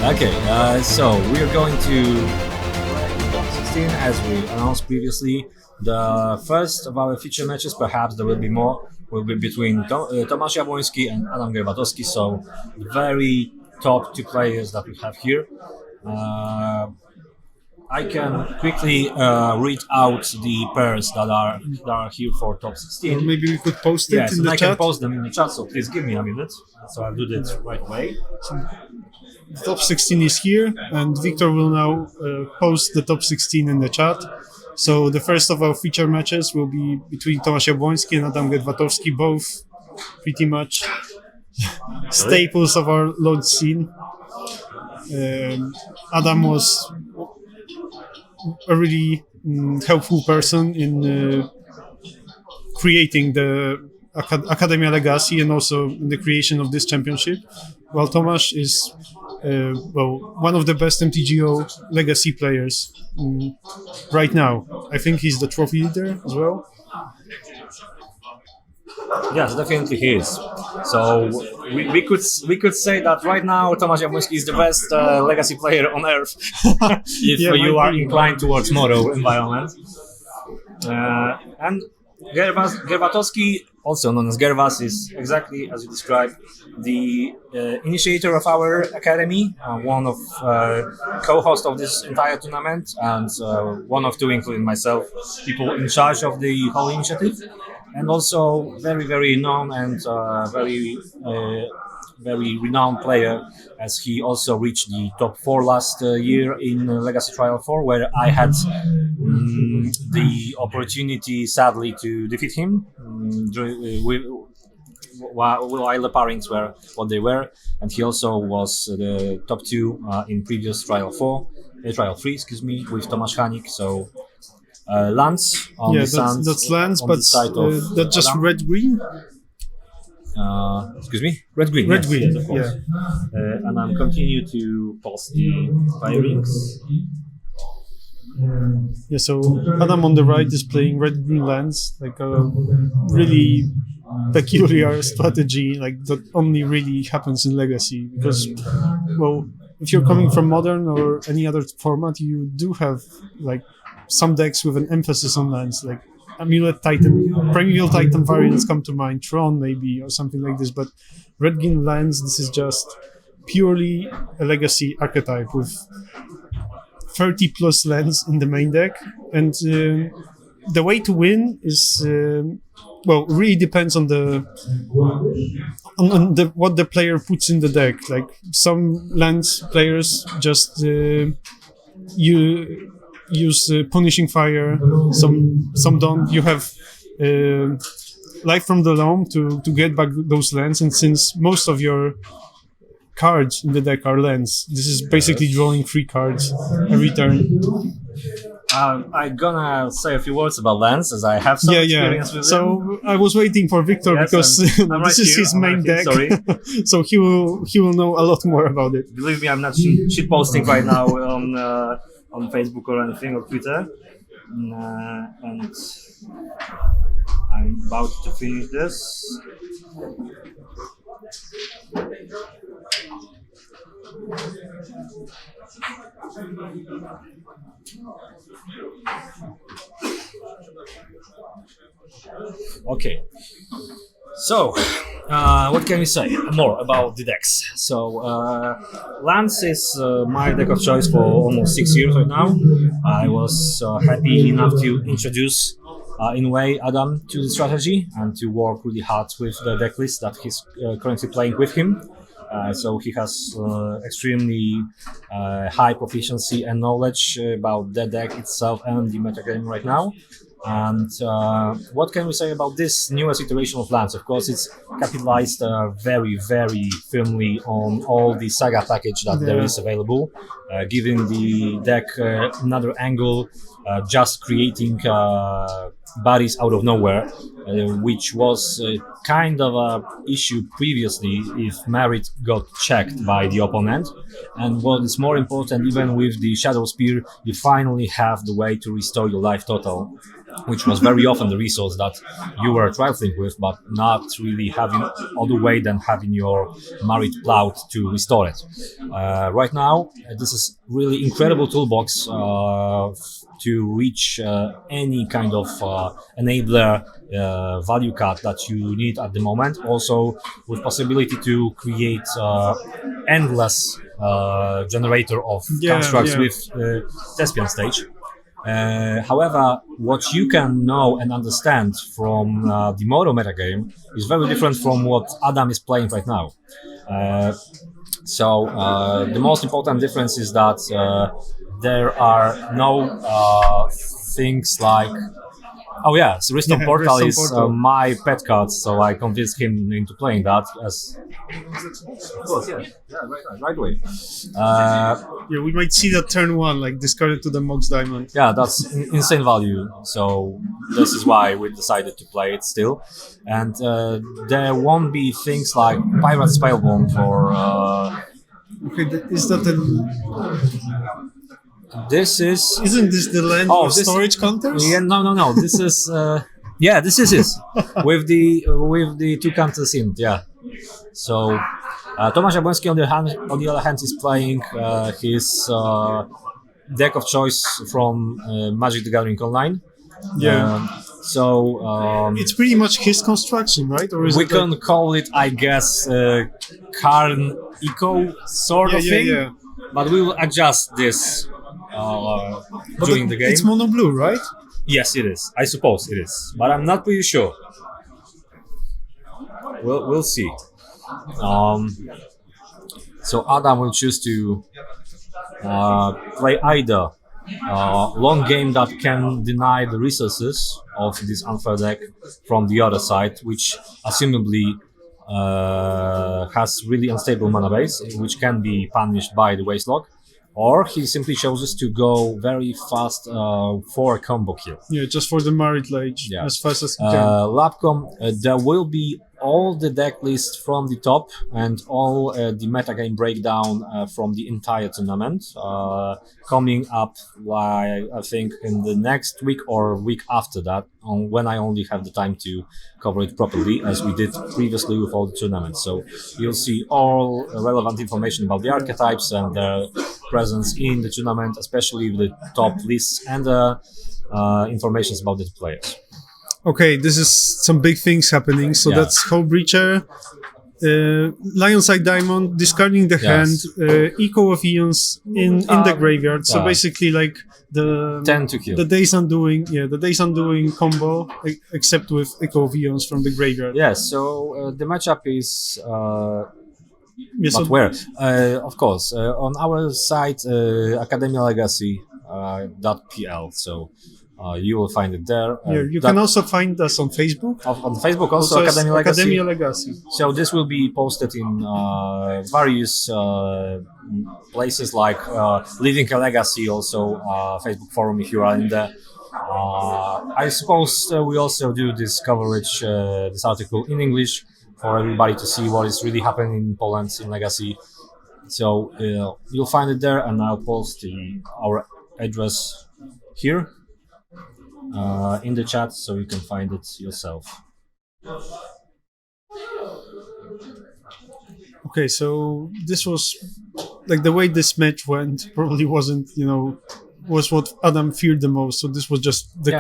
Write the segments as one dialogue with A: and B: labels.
A: Okay, so we are going to play Top16 as we announced previously. The first of our feature matches, perhaps there will be more, will be between Tomasz Jabłoński and Adam Gerwatowski. So very top two players that we have here. I can quickly read out the pairs that are here for top 16.
B: Maybe we could post it in the
A: I
B: chat.
A: can post them in the chat, so please give me a minute. So I'll do that right away.
B: The top 16 is here, and Victor will now post the top 16 in the chat. So the first of our feature matches will be between Tomasz Jabłoński and Adam Gerwatowski, both pretty much staples of our launch scene. Adam was a really helpful person in creating the Academia Legacy and also in the creation of this championship, while Tomasz is one of the best MTGO Legacy players right now. I think he's the trophy leader as well.
A: Yes, definitely he is. So we could say that right now Tomasz Jabłoński is the best legacy player on earth if you are inclined towards model environment. And Gerwatowski, also known as Gerwas, is exactly as you described, the initiator of our academy, one of co-hosts of this entire tournament, and one of two, including myself, people in charge of the whole initiative. And also very, very known and very renowned player, as he also reached the top 4 last year in Legacy Trial 4, where I had the opportunity, sadly, to defeat him while the pairings were what they were. And he also was the top 2 in previous Trial 3, with Tomasz Hanik. So lands on the sands.
B: That's lands, but that's just red-green.
A: Red-green.
B: Red-green,
A: yes, of course.
B: yeah.
A: And I'm continue to post the pairings.
B: Yeah, so Adam on the right is playing red-green lands, like a really peculiar strategy, like that only really happens in Legacy, because, well, if you're coming from Modern or any other format, you do have like some decks with an emphasis on lands, like Amulet Titan, Primeval Titan variants come to mind, Tron maybe, or something like this, but red-green lands, this is just purely a Legacy archetype with 30 plus lands in the main deck, and the way to win is really depends on what the player puts in the deck. Like some lands players just you use Punishing Fire, some don't. You have Life from the Loam to get back those lands, and since most of your cards in the deck are lands, this is basically drawing 3 cards every turn.
A: I'm gonna say a few words about lands, as I have some experience with them.
B: So I was waiting for Victor, because this is his main deck.
A: Sorry.
B: So he will know a lot more about it.
A: Believe me, I'm not shit posting right now on Facebook or anything, or Twitter. And I'm about to finish this. Okay, so what can we say more about the decks? So lands is my deck of choice for almost 6 years right now. I was happy enough to introduce in a way Adam to the strategy and to work really hard with the deck list that he's currently playing with him. So he has extremely high proficiency and knowledge about the deck itself and the metagame right now. And what can we say about this newest iteration of lands? Of course, it's capitalized very, very firmly on all the saga package that there is available. giving the deck another angle, just creating bodies out of nowhere, which was kind of a issue previously if merit got checked by the opponent. And what is more important, even with the Shadow Spear, you finally have the way to restore your life total, which was very often the resource that you were trifling with, but not really having other way than having your merit plowed to restore it. Right now, this is really incredible toolbox to reach any kind of enabler value cut that you need at the moment. Also, with possibility to create endless generator of constructs with thespian stage. However, what you can know and understand from the Moto metagame is very different from what Adam is playing right now. So the most important difference is that there are no things like... Oh yeah, so Restore Portal is my pet card, so I convinced him into playing that as... Of course, yeah, right away.
B: We might see that turn one, like discarded to the Mox Diamond.
A: Yeah, that's insane value, so this is why we decided to play it still. And there won't be things like Pirate Spellbomb or...
B: Is that the...
A: This is...
B: Isn't this the land of storage counters?
A: Yeah, no. This is... this is it. with the two counters in, yeah. So, Tomasz Jabłoński on the other hand is playing his deck of choice from Magic the Gathering Online. So
B: it's pretty much his construction, right? Or is
A: we can call it, I guess, Karn Echo sort of thing. Yeah. But we will adjust this during the game.
B: It's mono blue, right?
A: Yes, it is. I suppose it is, but I'm not pretty sure. We'll see. So Adam will choose to play either long game that can deny the resources of this unfair deck from the other side, which assumably has really unstable mana base, which can be punished by the waste lock, or he simply chooses to go very fast for a combo kill.
B: Yeah, just for the merit ledge, as fast as he can.
A: Labcom, there will be all the deck lists from the top and all the metagame breakdown from the entire tournament coming up, I think, in the next week or week after that, when I only have the time to cover it properly, as we did previously with all the tournaments. So you'll see all relevant information about the archetypes and their presence in the tournament, especially with the top lists and information about the players.
B: Okay, this is some big things happening. So that's Hull Breacher, Lionside Diamond, discarding the hand, Echo of Eons in the graveyard. So basically, like the
A: 10 to kill.
B: The Days Undoing combo, except with Echo of Eons from the graveyard.
A: Yes. So the matchup is. But where? Of course, on our site, Academia Legacy .pl. So. You will find it there.
B: You can also find us on Facebook.
A: On Facebook also Academia
B: Legacy.
A: So this will be posted in various places like Living a Legacy, also Facebook forum if you are in there. I suppose we also do this coverage, this article in English for everybody to see what is really happening in Poland in Legacy. So you'll find it there, and I'll post our address here. In the chat, so you can find it yourself.
B: Okay, so this was like the way this match went. Probably wasn't, was what Adam feared the most. So this was just the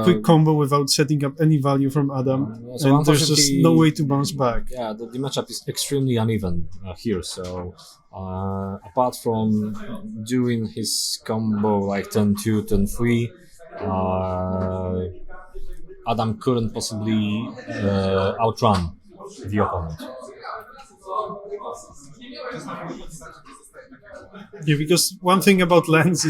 B: quick combo without setting up any value from Adam, and there's just no way to bounce back.
A: Yeah, the matchup is extremely uneven here. So apart from doing his combo like 10-2, 10-3. Adam couldn't possibly outrun the opponent.
B: Yeah, because one thing about lands,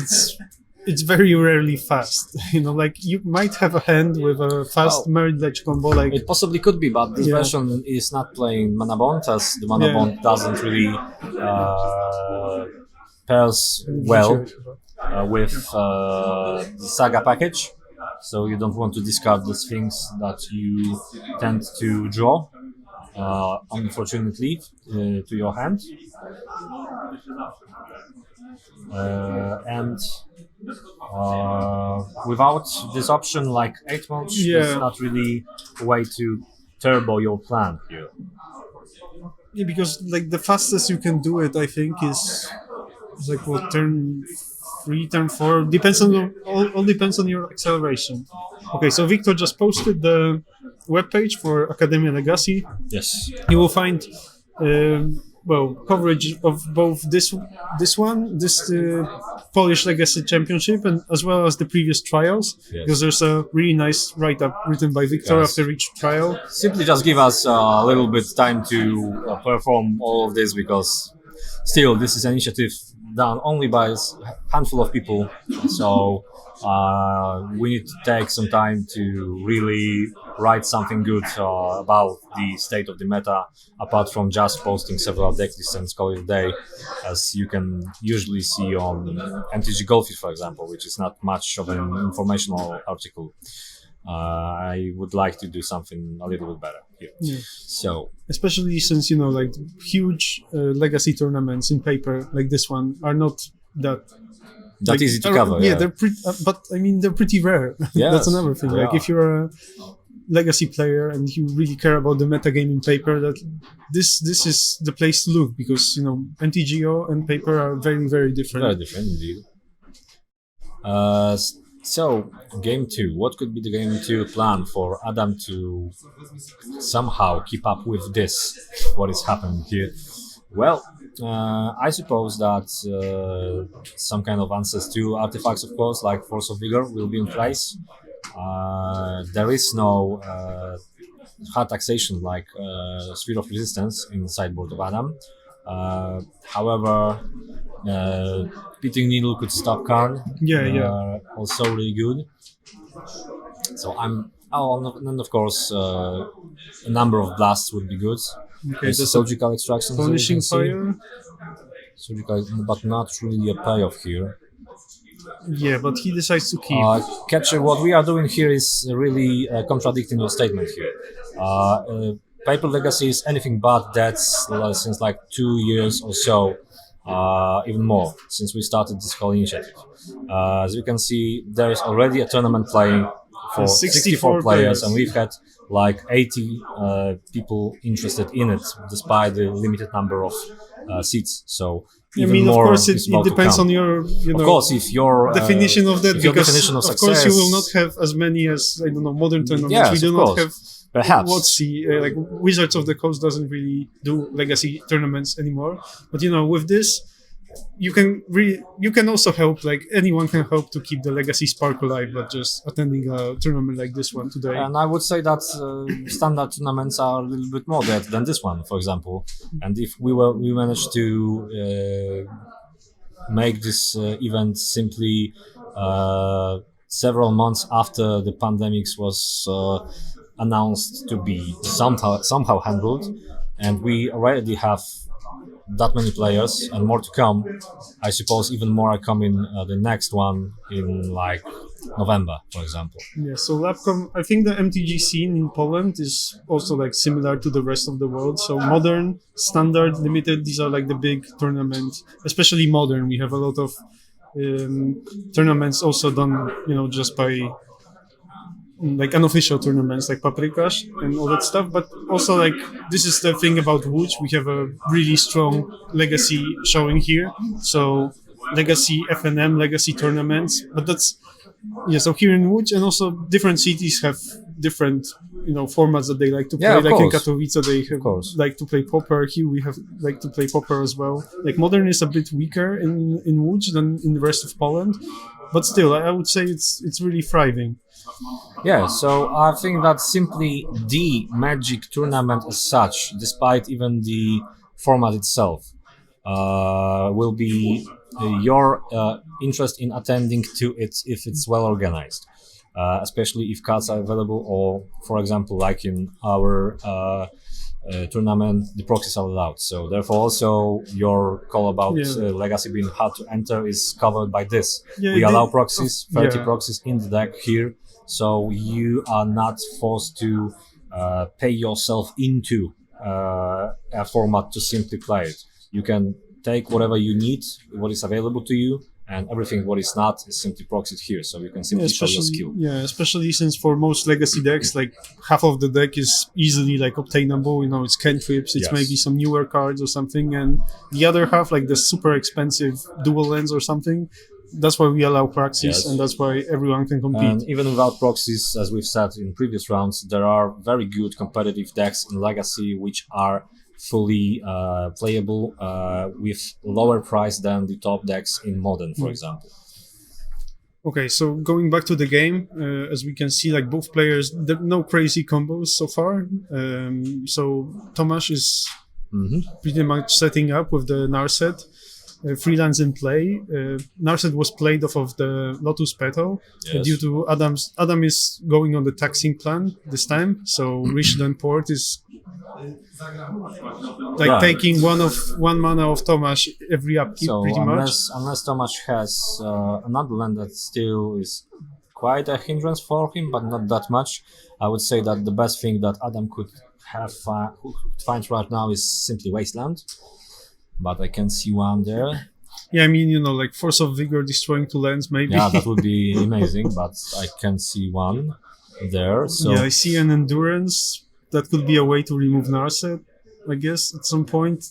B: it's very rarely fast. Like you might have a hand with a fast merit ledge combo. Like
A: it possibly could be, but this version is not playing Mana Bond, as the Mana Bond doesn't really pairs well with the saga package. So you don't want to discard the things that you tend to draw, unfortunately, to your hand. And without this option, like 8 months, there's not really a way to turbo your plan here.
B: Yeah, because like the fastest you can do it, I think, is like what, turn 3, turn 4, depends on all depends on your acceleration. Okay, so Victor just posted the webpage for Academia Legacy.
A: Yes.
B: You will find coverage of both this Polish Legacy Championship and as well as the previous trials, because there's a really nice write-up written by Victor after each trial.
A: Simply just give us a little bit time to perform all of this, because still this is an initiative done only by a handful of people, so we need to take some time to really write something good about the state of the meta, apart from just posting several deck lists and call it a day, as you can usually see on MTG Goldfish, for example, which is not much of an informational article. I would like to do something a little bit better here. Yeah. So,
B: especially since, you know, like huge legacy tournaments in paper like this one are not that
A: easy to cover.
B: Yeah, they're pretty, but I mean they're pretty rare.
A: Yes,
B: that's another thing. Like if you're a legacy player and you really care about the metagame in paper, that this is the place to look, because, you know, MTGO and paper are very, very different.
A: Very different indeed. So, game 2. What could be the game 2 plan for Adam to somehow keep up with this? What is happening here? Well, I suppose that some kind of answers to artifacts, of course, like Force of Vigor, will be in place. There is no hard taxation like Sphere of Resistance in the sideboard of Adam. However, Pitting Needle could stop Karn. Also really good. So and of course, a number of blasts would be good.
B: Okay,
A: surgical extraction.
B: Punishing Fire.
A: Surgical, but not really a payoff here.
B: Yeah, but he decides to keep.
A: Catcher, what we are doing here is really contradicting your statement here. Paper Legacy is anything but that since like 2 years or so, even more, since we started this whole initiative. As you can see, there is already a tournament playing for 64 players, and we've had like 80 people interested in it, despite the limited number of seats. So even more,
B: of course, it depends on your,
A: of course, if your
B: definition of that, because
A: definition of
B: of
A: success,
B: course you will not have as many as, I don't know, modern tournaments.
A: Yes,
B: we do not have.
A: Perhaps.
B: Like Wizards of the Coast doesn't really do legacy tournaments anymore. But, you know, with this, you can also help, like anyone can help to keep the legacy spark alive, but just attending a tournament like this one today.
A: And I would say that standard tournaments are a little bit more dead than this one, for example. And if we managed to make this event simply several months after the pandemic was announced to be somehow handled, and we already have that many players and more to come. I suppose even more are coming the next one in like November, for example.
B: Yeah, so Labcom, I think the MTG scene in Poland is also like similar to the rest of the world. So Modern, Standard, Limited, these are like the big tournaments, especially Modern. We have a lot of tournaments also done, you know, just by like unofficial tournaments like Paprikash and all that stuff, but also like this is the thing about Łódź, we have a really strong legacy showing here, so legacy FNM, legacy tournaments, but that's so here in Łódź, and also different cities have different, you know, formats that they like to play. Like in Katowice they have like to play Pauper. Here we have like to play Pauper as well. Like Modern is a bit weaker in Łódź than in the rest of Poland, but still I would say it's really thriving.
A: Yeah, so I think that simply the Magic tournament as such, despite even the format itself, will be your interest in attending to it if it's well organized. especially if cards are available, or for example, like in our tournament, the proxies are allowed. So therefore, also your call about legacy being hard to enter is covered by this. We allow proxies, 30 proxies in the deck here, so you are not forced to pay yourself into a format to simply play it. You can take whatever you need, what is available to you, and everything what is not is simply proxied here, so you can simply show your skill.
B: Yeah, especially since for most legacy decks, like half of the deck is easily like obtainable. You know, it's cantrips, it's maybe some newer cards or something, and the other half, like the super expensive dual lands or something. That's why we allow proxies, and that's why everyone can compete.
A: And even without proxies, as we've said in previous rounds, there are very good competitive decks in Legacy which are fully playable with lower price than the top decks in Modern, for example.
B: Okay, so going back to the game, as we can see, like both players, there are no crazy combos so far. So Tomasz is pretty much setting up with the Narset. Freelance in play. Narset was played off of the Lotus Petal due to Adam is going on the taxing plan this time, so Richland Port is like taking one mana of Tomasz every upkeep, so pretty much.
A: Unless Tomasz has another land that still is quite a hindrance for him, but not that much, I would say that the best thing that Adam could find right now is simply Wasteland. But I can see one there.
B: Yeah, I mean, you know, like Force of Vigor destroying 2 lands, maybe.
A: Yeah, that would be amazing, but I can see one there. So
B: yeah, I see an Endurance. That could be a way to remove Narset, I guess, at some point.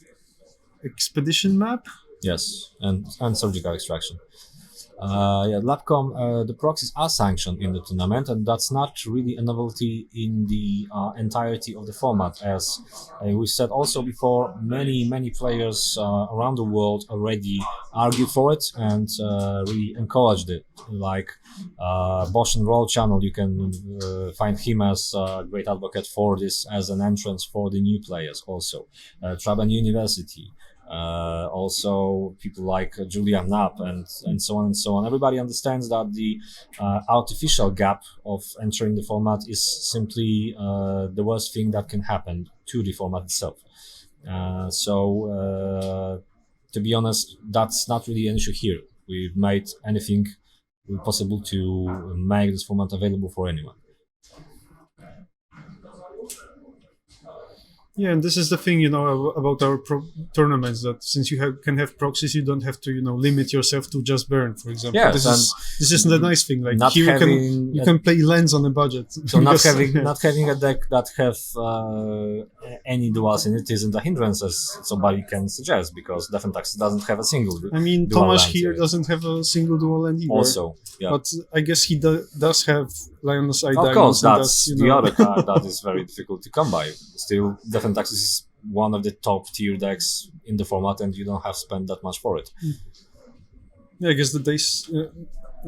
B: Expedition Map?
A: Yes, and Surgical Extraction. Labcom, the proxies are sanctioned in the tournament, and that's not really a novelty in the entirety of the format. As we said also before, many players around the world already argue for it and really encouraged it. Like Bosch and Roll Channel, you can find him as a great advocate for this as an entrance for the new players also. Traban University. Also people like Julian Knapp and so on and so on. Everybody understands that the artificial gap of entering the format is simply the worst thing that can happen to the format itself. To be honest, that's not really an issue here. We've made anything possible to make this format available for anyone.
B: Yeah, and this is the thing, you know, about our tournaments, that since you can have proxies, you don't have to, you know, limit yourself to just burn, for example.
A: Yeah,
B: this is the nice thing. Like here you can play lands on a budget.
A: So not having a deck that have any duals in it isn't a hindrance, as somebody can suggest, because Defend Taxes doesn't have a single.
B: I mean, Tomasz here doesn't have a single dual land either.
A: Also, yeah.
B: But I guess he does have Lion's Eye.
A: Of course, that's the other card that is very difficult to come by. Still, Defend Taxes is one of the top tier decks in the format, and you don't have to spend that much for it.
B: Yeah, I guess the Days,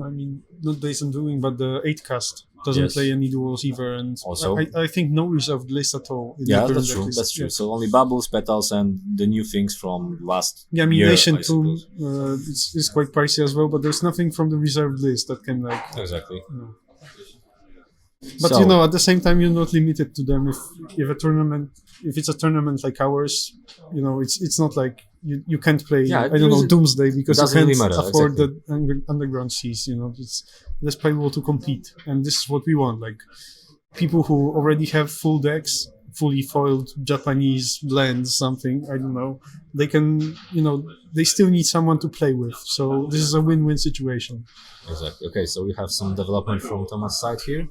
B: I mean, not Days Undoing, but the 8-cast doesn't play any duels either, and also I think no reserved list at all.
A: Yeah, that's true. That's true. So only Bubbles, Petals, and the new things from last
B: I mean,
A: year,
B: Nation Tomb is quite pricey as well, but there's nothing from the reserved list that can like
A: exactly.
B: But you know, at the same time, you're not limited to them. If it's a tournament like ours, you know, it's not like you can't play. I don't know, Doomsday, because you can't really afford the underground seas. You know, it's less playable to compete, and this is what we want. Like people who already have full decks, fully foiled Japanese lands, something, I don't know. They can, you know, they still need someone to play with. So this is a win-win situation.
A: Exactly. Okay, so we have some development from Tomasz' side here.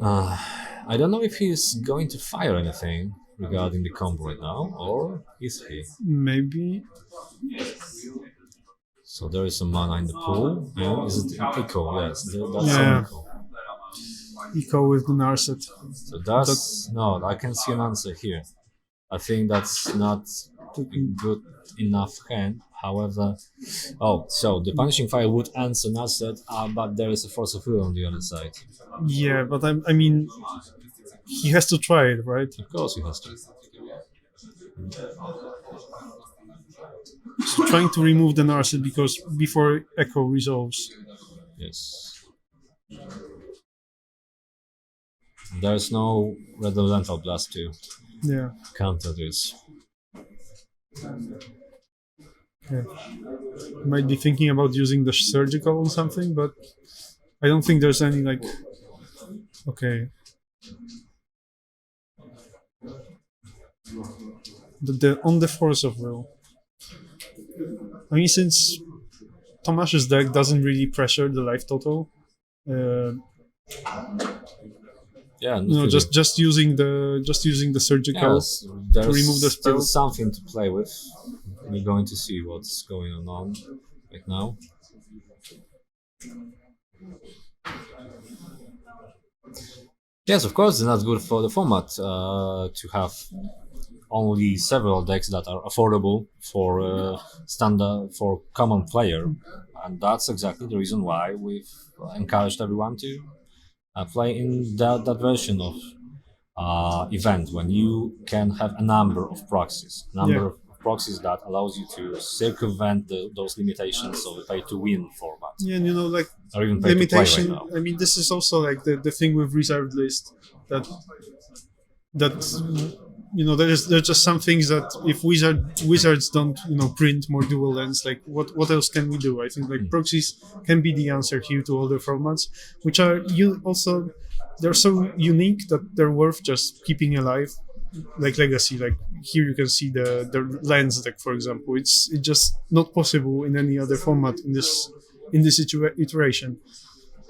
A: I don't know if he's going to fire anything regarding the combo right now, or is he?
B: Maybe.
A: So there is some mana in the pool. Yeah, is it Echo? Yes, that's some Echo.
B: Echo with the Narset.
A: So no, I can see an answer here. I think that's not a good enough hand. However, so the Punishing Fire would answer Narset, but there is a Force of Will on the other side.
B: Yeah, but I mean, he has to try it, right?
A: Of course he has to.
B: So trying to remove the Narset because before Echo resolves.
A: Yes. There's no redundant blast to
B: Yeah.
A: counter this.
B: Yeah. Might be thinking about using the surgical on something, but I don't think there's any like. Okay. On the force of will. I mean, since Tomasz's deck doesn't really pressure the life total,
A: Yeah,
B: just using the surgical
A: there's
B: to remove the
A: still
B: spell.
A: something to play with. We're going to see what's going on right now. Yes, of course, it's not good for the format to have only several decks that are affordable for standard for common player, and that's exactly the reason why we've encouraged everyone to play in that version of event when you can have a number of proxies, of proxies that allows you to circumvent those limitations of the pay to win format.
B: Yeah, and like
A: or even pay
B: limitation.
A: to play right now.
B: I mean, this is also like the thing with reserved list that there's just some things that if wizards don't print more dual lands, like what else can we do? I think like proxies can be the answer here to older formats, which are they're so unique that they're worth just keeping alive, like Legacy. Like here you can see the lands deck, for example. It's just not possible in any other format in this iteration.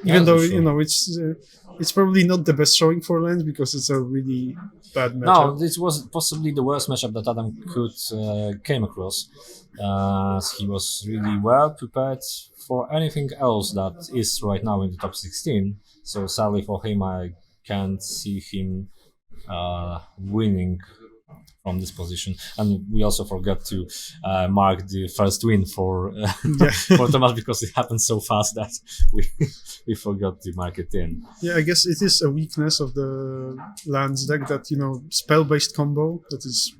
B: Even though
A: sure.
B: It's probably not the best showing for lands because it's a really bad matchup.
A: No, this was possibly the worst matchup that Adam could came across. He was really well prepared for anything else that is right now in the top 16. So sadly for him, I can't see him winning from this position. And we also forgot to mark the first win for for Tomasz because it happened so fast that we forgot to mark it in.
B: Yeah, I guess it is a weakness of the lands deck that spell-based combo that is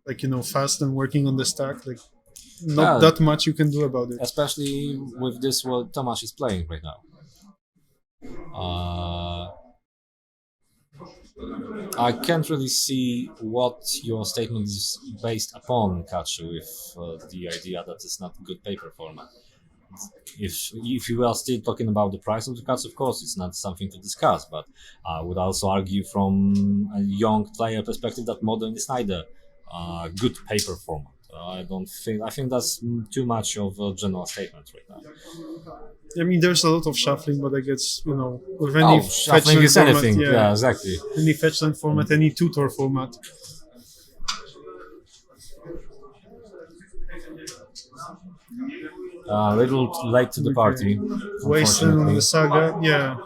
B: like fast and working on the stack. Like not that much you can do about it.
A: Especially with this what Tomasz is playing right now. I can't really see what your statement is based upon, Kachu, with the idea that it's not a good paper format. If you are still talking about the price of the cards, of course, it's not something to discuss, but I would also argue from a young player perspective that Modern is neither a good paper format. I think that's too much of a general statement right now.
B: I mean, there's a lot of shuffling, but I guess with any
A: shuffling is
B: format,
A: anything. Yeah, exactly.
B: Any fetchland format, any tutor format.
A: A little late to the party.
B: Wasted on the saga, yeah.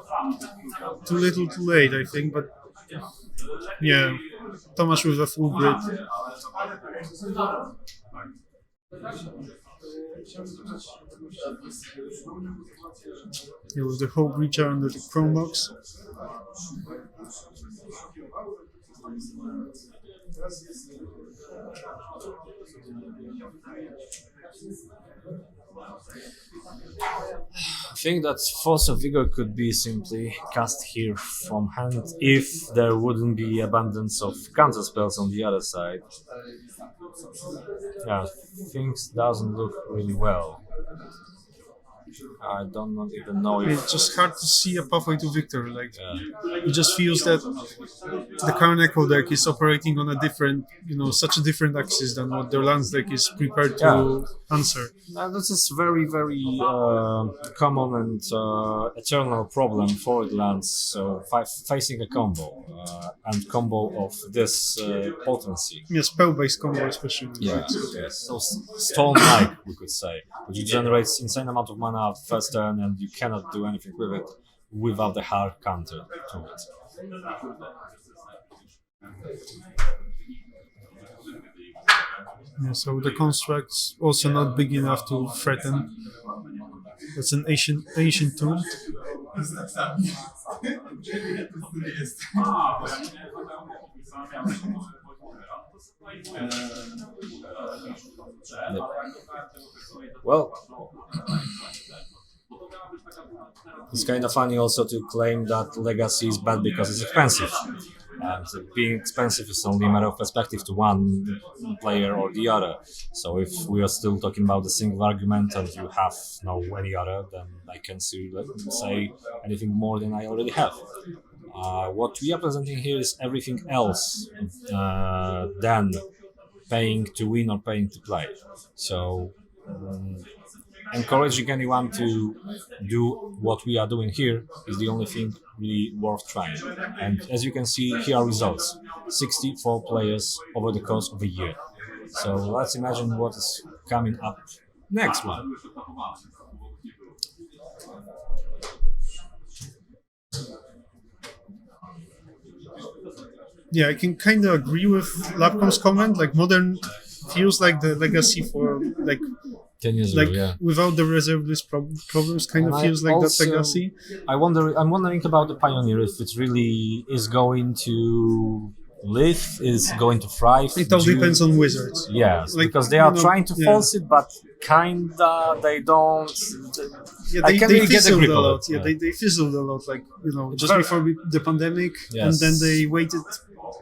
B: Too little, too late, I think, but yeah. Tomasz with a full grid. Here was the whole breacher under the Chrome box.
A: I think that Force of Vigor could be simply cast here from hand if there wouldn't be abundance of counter spells on the other side. Yeah, things doesn't look really well. I don't even know if
B: it's just hard to see a pathway to victory. Like it just feels that the Karn Echo deck is operating on a different, such a different axis than what the lands deck is prepared to answer.
A: This is very, very common and eternal problem for the lands. So facing a combo and combo of this potency.
B: Yeah, spell-based combo especially.
A: Yeah, so storm-like we could say, which generates insane amount of mana at first turn, and you cannot do anything with it without the hard counter to it.
B: Yeah, so the construct's also not big enough to threaten. It's an ancient tomb.
A: Well, It's kind of funny also to claim that legacy is bad because it's expensive. And being expensive is only a matter of perspective to one player or the other. So if we are still talking about the single argument and you have no any other, then I can say anything more than I already have. What we are presenting here is everything else than paying to win or paying to play. So encouraging anyone to do what we are doing here is the only thing really worth trying. And as you can see, here are results. 64 players over the course of a year. So let's imagine what is coming up next one.
B: Yeah, I can kind of agree with Lapcom's comment. Like modern feels like the legacy for like
A: 10 years ago, yeah.
B: Without the reserve list problems, kind of feels like that legacy.
A: I'm wondering about the Pioneer, if it really is going to live, is going to thrive.
B: It all depends on Wizards.
A: Yes, like, because they are trying to force it, but kinda they don't.
B: Yeah,
A: I can't really get a grip of it.
B: Yeah, they fizzled a lot. Like just before the pandemic, and then they waited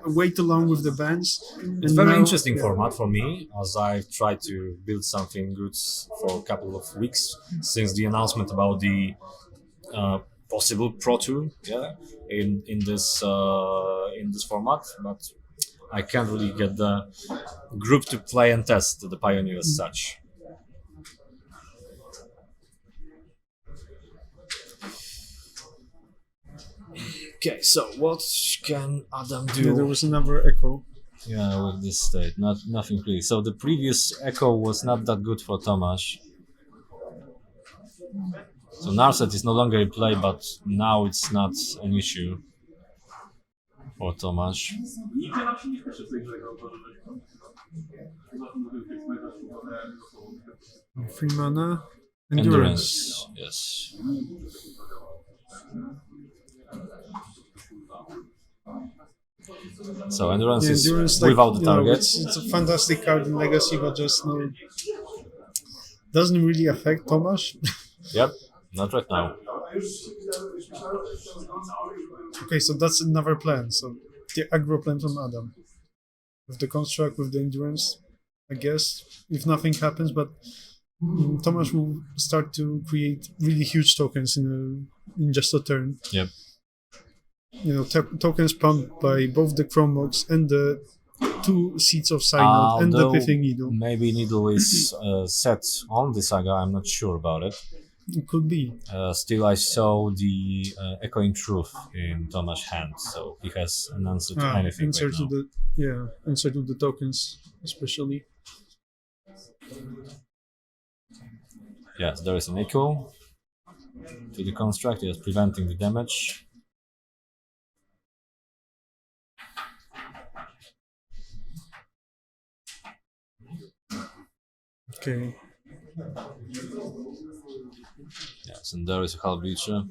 B: way too long with the bands.
A: It's a very interesting format for me, as I've tried to build something good for a couple of weeks since the announcement about the possible Pro Tour, in this format. But I can't really get the group to play and test the Pioneer as such. Okay, so what can Adam do?
B: Yeah, there was another Echo.
A: Yeah, with this state, nothing really. So the previous Echo was not that good for Tomasz. So Narset is no longer in play, but now it's not an issue for Tomasz.
B: 3 mana.
A: Endurance, yes. So endurance is without the target.
B: It's a fantastic card in Legacy, but just doesn't really affect Tomasz.
A: Yep, not right now.
B: Okay, so that's another plan. So the aggro plan from Adam, with the construct, with the endurance, I guess, if nothing happens, but Tomasz will start to create really huge tokens in just a turn.
A: Yep.
B: Tokens pumped by both the Chromox and the 2 seeds of Synod and the Pithing Needle.
A: Maybe Needle is set on the saga, I'm not sure about it.
B: It could be.
A: Still, I saw the Echoing Truth in Tomasz's hand, so he has an answer to anything
B: answer
A: right
B: to
A: now.
B: Answer to the tokens, especially.
A: Yes, there is an echo to the construct, yes, preventing the damage.
B: Okay.
A: Yes, and there is a Chałupniczo.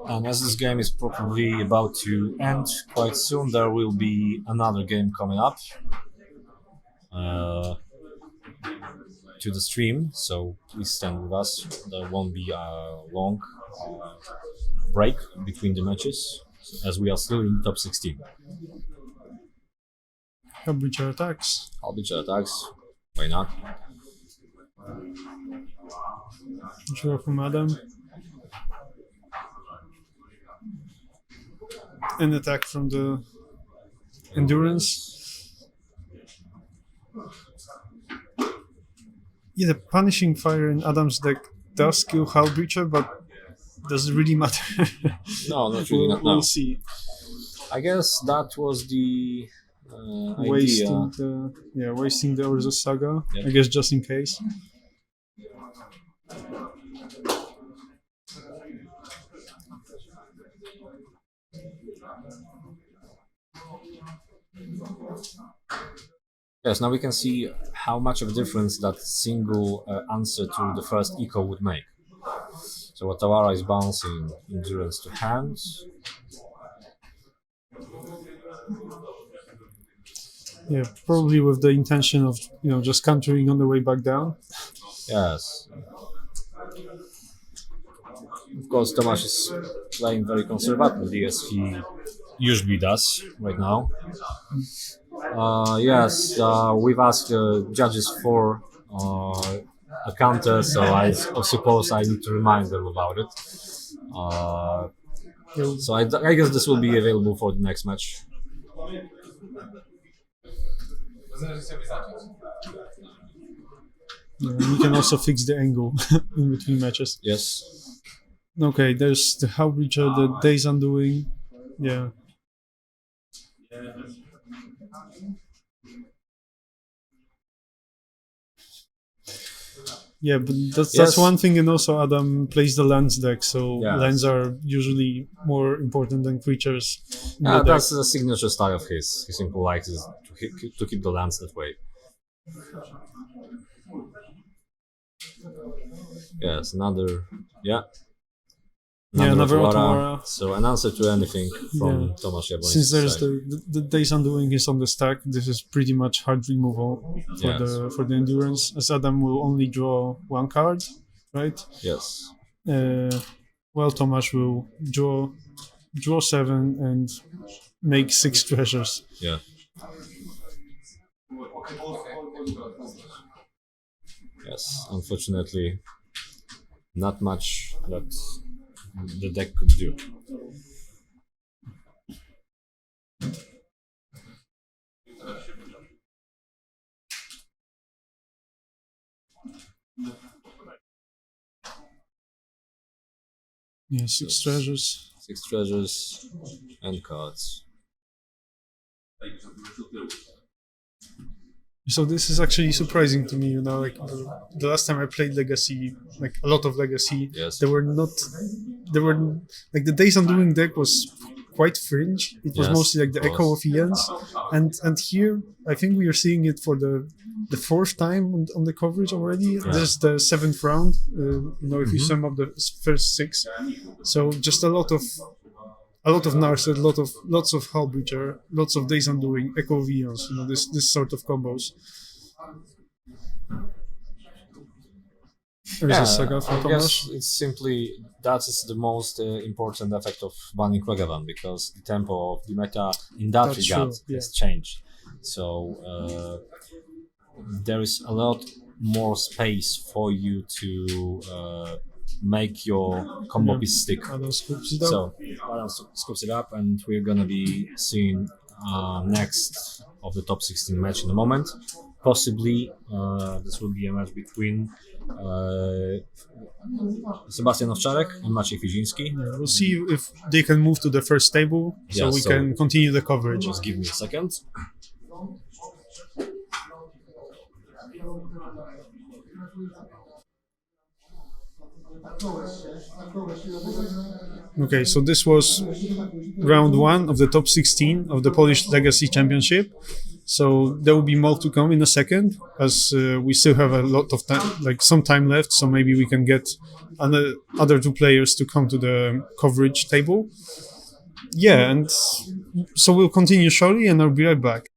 A: And as this game is probably about to end quite soon, there will be another game coming up to the stream, so please stand with us. There won't be a long break between the matches, as we are still in top 16.
B: Chałupniczo attacks.
A: Chałupniczo attacks. Why not?
B: Draw from Adam. An attack from the endurance. Yeah, the punishing fire in Adam's deck does kill Chałupniczo, but does it really matter?
A: No, not really.
B: We'll see.
A: I guess that was the
B: wasting
A: idea.
B: Wasting the Urza Saga.
A: Yep.
B: I guess just in case.
A: Yes, now we can see how much of a difference that single answer to the first echo would make. So Watawara is bouncing endurance to hands.
B: Yeah, probably with the intention of just countering on the way back down.
A: Yes. Of course, Tomasz is playing very conservatively as he usually does right now. Yes, we've asked judges for a counter, so I suppose I need to remind them about it. So I guess this will be available for the next match.
B: You can also fix the angle in between matches.
A: Yes.
B: Okay, there's the Chałupniczo, the Days Undoing. Yeah. Yeah, but that's one thing, and also Adam plays the lands deck, so lands are usually more important than creatures.
A: Yeah, that's a signature style of his. He simply likes to keep the lands that way. Yes, another
B: Watawara.
A: So an answer to anything from Tomasz Jabłoński.
B: Since there's the Days Undoing is on the stack, this is pretty much hard removal for the endurance, as Adam will only draw one card, right?
A: Yes.
B: Well, Tomasz will draw 7 and make 6 treasures.
A: Yeah. Yes, unfortunately, not much that the deck could do.
B: Yeah, 6 treasures.
A: 6 treasures and cards.
B: So this is actually surprising to me, like the last time I played Legacy, like a lot of Legacy, there were like the Days Undoing deck was quite fringe. It was mostly like the Echo of Ians, and here I think we are seeing it for the 4th time on the coverage already. Yeah. This is the 7th round. If you sum up the first 6, so just a lot of Narset, lots of Chałupniczo, lots of Days Undoing, Echo of Ians, this sort of combos. There's a saga from
A: I guess it's simply that is the most important effect of banning Regavan, because the tempo of the meta in that regard has changed. So there is a lot more space for you to make your combo piece stick.
B: Adam
A: scoops it up, and we're gonna be seeing next of the top 16 match in a moment. Possibly this will be a match between Sebastian Owczarek and Maciej Fiziński.
B: Yeah, we'll see if they can move to the first table, so we can continue the coverage.
A: Just give me a second.
B: Okay, so this was round 1 of the top 16 of the Polish Legacy Championship. So there will be more to come in a second, as we still have a lot of time, like some time left. So maybe we can get other 2 players to come to the coverage table. Yeah, and so we'll continue shortly, and I'll be right back.